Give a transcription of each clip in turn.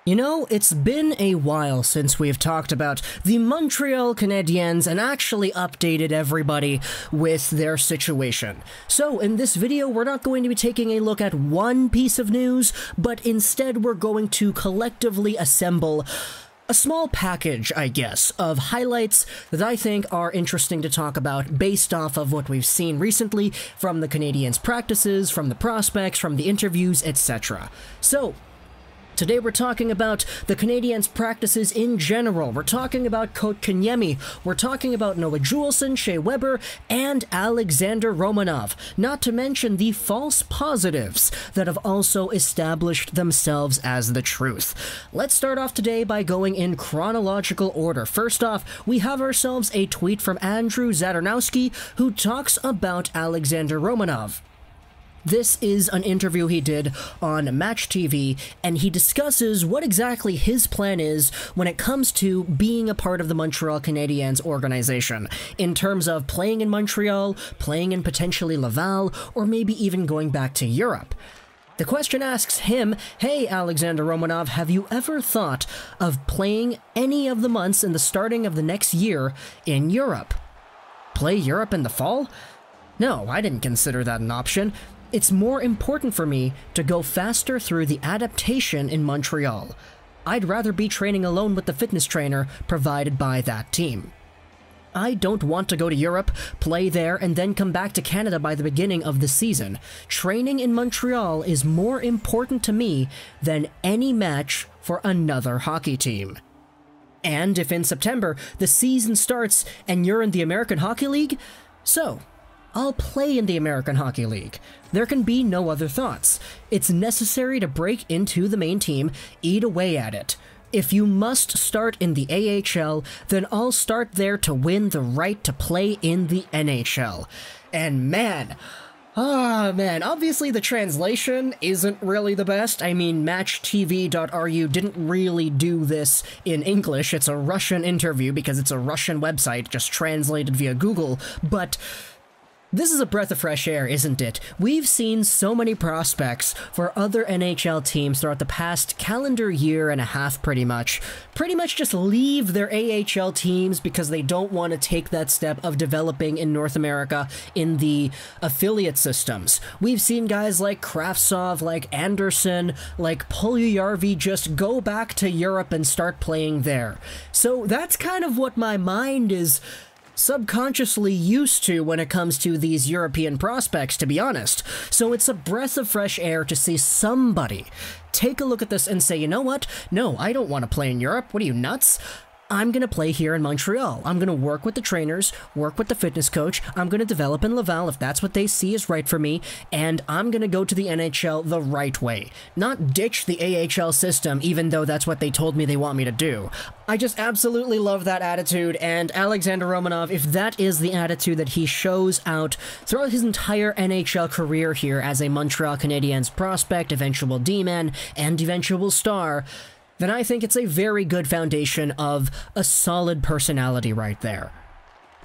You know, it's been a while since we've talked about the Montreal Canadiens and actually updated everybody with their situation. So, in this video, we're not going to be taking a look at one piece of news, but instead we're going to collectively assemble a small package, I guess, of highlights that I think are interesting to talk about based off of what we've seen recently from the Canadiens' practices, from the prospects, from the interviews, etc. So, today we're talking about the Canadiens' practices in general. We're talking about Kotkaniemi. We're talking about Noah Juulsen, Shea Weber, and Alexander Romanov. Not to mention the false positives that have also established themselves as the truth. Let's start off today by going in chronological order. First off, we have ourselves a tweet from Andrew Zadarnowski who talks about Alexander Romanov. This is an interview he did on Match TV, and he discusses what exactly his plan is when it comes to being a part of the Montreal Canadiens organization, in terms of playing in Montreal, playing in potentially Laval, or maybe even going back to Europe. The question asks him, hey Alexander Romanov, have you ever thought of playing any of the months in the starting of the next year in Europe? Play Europe in the fall? No, I didn't consider that an option. It's more important for me to go faster through the adaptation in Montreal. I'd rather be training alone with the fitness trainer provided by that team. I don't want to go to Europe, play there, and then come back to Canada by the beginning of the season. Training in Montreal is more important to me than any match for another hockey team. And if in September the season starts and you're in the American Hockey League, so I'll play in the American Hockey League. There can be no other thoughts. It's necessary to break into the main team, eat away at it. If you must start in the AHL, then I'll start there to win the right to play in the NHL. And man, obviously the translation isn't really the best. I mean, matchtv.ru didn't really do this in English. It's a Russian interview because it's a Russian website, just translated via Google, but this is a breath of fresh air, isn't it? We've seen so many prospects for other NHL teams throughout the past calendar year and a half, pretty much just leave their AHL teams because they don't want to take that step of developing in North America in the affiliate systems. We've seen guys like Kravtsov, like Anderson, like Puljujärvi just go back to Europe and start playing there. So that's kind of what my mind is subconsciously used to when it comes to these European prospects, to be honest. So it's a breath of fresh air to see somebody take a look at this and say, you know what? No, I don't want to play in Europe. What are you, nuts? I'm going to play here in Montreal. I'm going to work with the trainers, work with the fitness coach. I'm going to develop in Laval if that's what they see is right for me, and I'm going to go to the NHL the right way. Not ditch the AHL system, even though that's what they told me they want me to do. I just absolutely love that attitude, and Alexander Romanov, if that is the attitude that he shows out throughout his entire NHL career here as a Montreal Canadiens prospect, eventual D-man, and eventual star, then I think it's a very good foundation of a solid personality right there.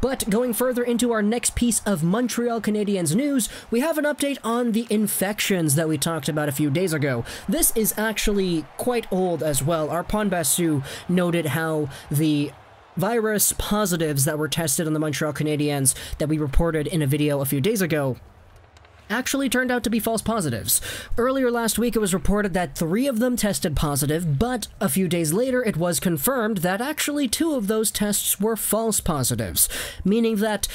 But going further into our next piece of Montreal Canadiens news, we have an update on the infections that we talked about a few days ago. This is actually quite old as well. Our Ponbasu noted how the virus positives that were tested on the Montreal Canadiens that we reported in a video a few days ago actually turned out to be false positives. Earlier last week it was reported that 3 of them tested positive, but a few days later it was confirmed that actually 2 of those tests were false positives, meaning that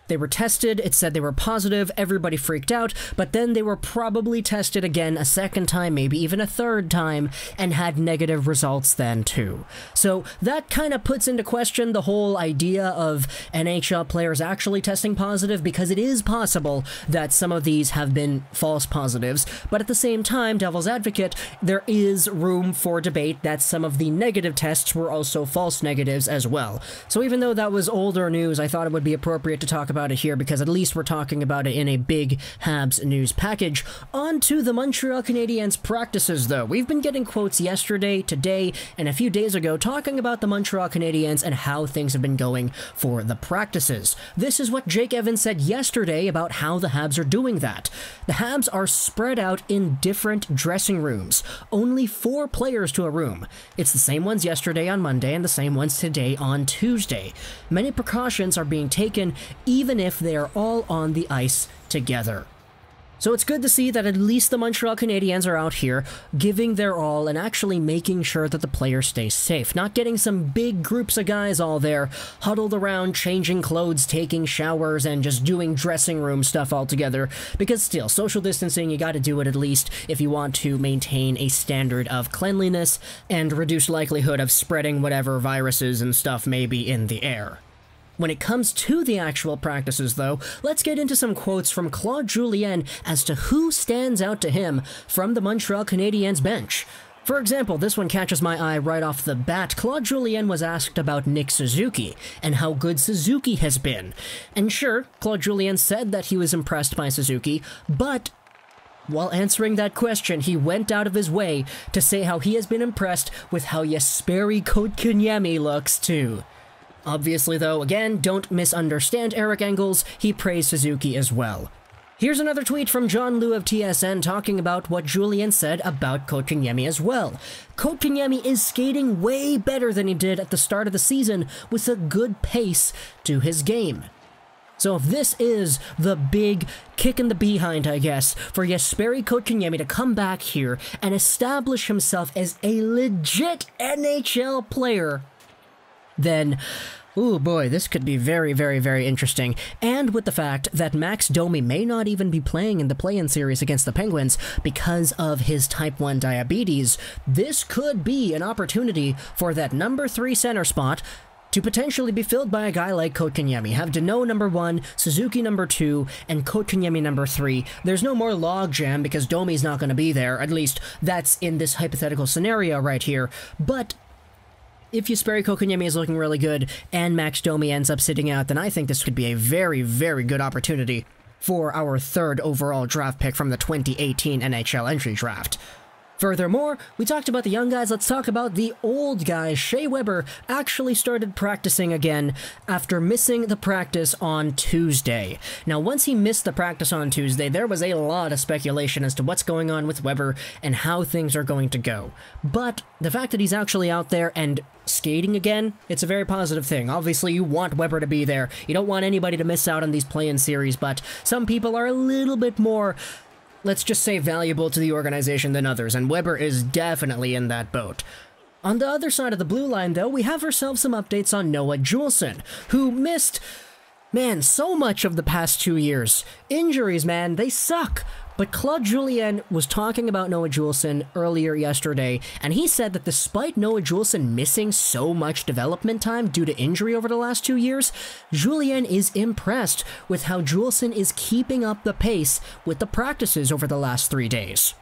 they were tested, it said they were positive, everybody freaked out, but then they were probably tested again a second time, maybe even a third time, and had negative results then too. So that kind of puts into question the whole idea of NHL players actually testing positive, because it is possible that some of these have been false positives, but at the same time, devil's advocate, there is room for debate that some of the negative tests were also false negatives as well. So even though that was older news, I thought it would be appropriate to talk about it here because at least we're talking about it in a big Habs news package. On to the Montreal Canadiens practices, though. We've been getting quotes yesterday, today, and a few days ago talking about the Montreal Canadiens and how things have been going for the practices. This is what Jake Evans said yesterday about how the Habs are doing that. The Habs are spread out in different dressing rooms. Only 4 players to a room. It's the same ones yesterday on Monday and the same ones today on Tuesday. Many precautions are being taken even if they are all on the ice together. So it's good to see that at least the Montreal Canadiens are out here giving their all and actually making sure that the players stay safe. Not getting some big groups of guys all there huddled around, changing clothes, taking showers, and just doing dressing room stuff all together. Because still, social distancing, you gotta do it at least if you want to maintain a standard of cleanliness and reduce likelihood of spreading whatever viruses and stuff may be in the air. When it comes to the actual practices, though, let's get into some quotes from Claude Julien as to who stands out to him from the Montreal Canadiens bench. For example, this one catches my eye right off the bat. Claude Julien was asked about Nick Suzuki and how good Suzuki has been. And sure, Claude Julien said that he was impressed by Suzuki, but while answering that question, he went out of his way to say how he has been impressed with how Jesperi Kotkaniemi looks, too. Obviously, though, again, don't misunderstand Eric Engels, he praised Suzuki as well. Here's another tweet from John Liu of TSN talking about what Juulsen said about Kotkaniemi as well. Kotkaniemi is skating way better than he did at the start of the season with a good pace to his game. So if this is the big kick in the behind, I guess, for Jesperi Kotkaniemi to come back here and establish himself as a legit NHL player, then, ooh boy, this could be very, very, very interesting. And with the fact that Max Domi may not even be playing in the play-in series against the Penguins because of his type 1 diabetes, this could be an opportunity for that number 3 center spot to potentially be filled by a guy like Kotkaniemi. Have Danault number 1, Suzuki number 2, and Kotkaniemi number 3. There's no more logjam because Domi's not going to be there, at least that's in this hypothetical scenario right here, but if Jesperi Kotkaniemi is looking really good and Max Domi ends up sitting out, then I think this could be a very, very good opportunity for our 3rd overall draft pick from the 2018 NHL entry draft. Furthermore, we talked about the young guys, let's talk about the old guys. Shea Weber actually started practicing again after missing the practice on Tuesday. Now, once he missed the practice on Tuesday, there was a lot of speculation as to what's going on with Weber and how things are going to go. But the fact that he's actually out there and skating again, it's a very positive thing. Obviously, you want Weber to be there. You don't want anybody to miss out on these play-in series, but some people are a little bit more, let's just say, valuable to the organization than others, and Weber is definitely in that boat. On the other side of the blue line, though, we have ourselves some updates on Noah Juulsen, who missed, man, so much of the past 2 years. Injuries, man, they suck. But Claude Julien was talking about Noah Juulsen earlier yesterday, and he said that despite Noah Juulsen missing so much development time due to injury over the last 2 years, Julien is impressed with how Juulsen is keeping up the pace with the practices over the last 3 days.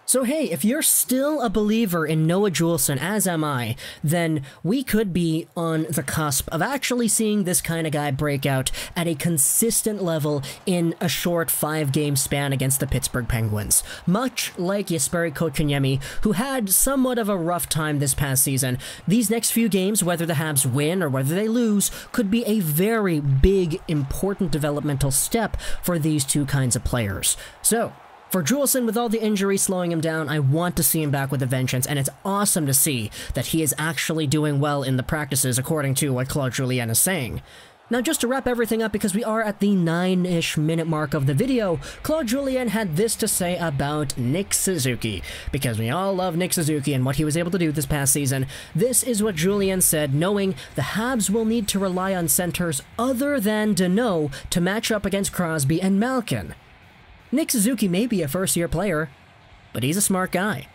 So hey, if you're still a believer in Noah Juulsen, as am I, then we could be on the cusp of actually seeing this kind of guy break out at a consistent level in a short 5-game span against the Pittsburgh Penguins. Much like Jesperi Kotkaniemi, who had somewhat of a rough time this past season, these next few games, whether the Habs win or whether they lose, could be a very big, important developmental step for these two kinds of players. So, for Juulsen, with all the injuries slowing him down, I want to see him back with a vengeance, and it's awesome to see that he is actually doing well in the practices, according to what Claude Julien is saying. Now, just to wrap everything up, because we are at the 9-ish minute mark of the video, Claude Julien had this to say about Nick Suzuki. Because we all love Nick Suzuki and what he was able to do this past season, this is what Julien said, knowing the Habs will need to rely on centers other than Danault to match up against Crosby and Malkin. Nick Suzuki may be a first-year player, but he's a smart guy.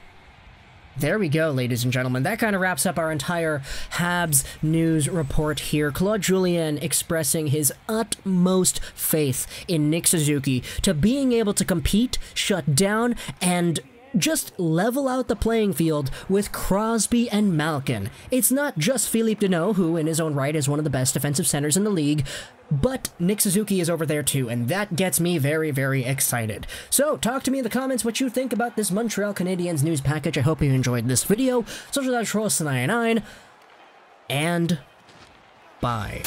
There we go, ladies and gentlemen. That kind of wraps up our entire Habs news report here. Claude Julien expressing his utmost faith in Nick Suzuki to being able to compete, shut down, and just level out the playing field with Crosby and Malkin. It's not just Philippe Deneau, who in his own right is one of the best defensive centers in the league, but Nick Suzuki is over there too, and that gets me very, very excited. So, talk to me in the comments what you think about this Montreal Canadiens news package. I hope you enjoyed this video. Social.Troll99, and bye.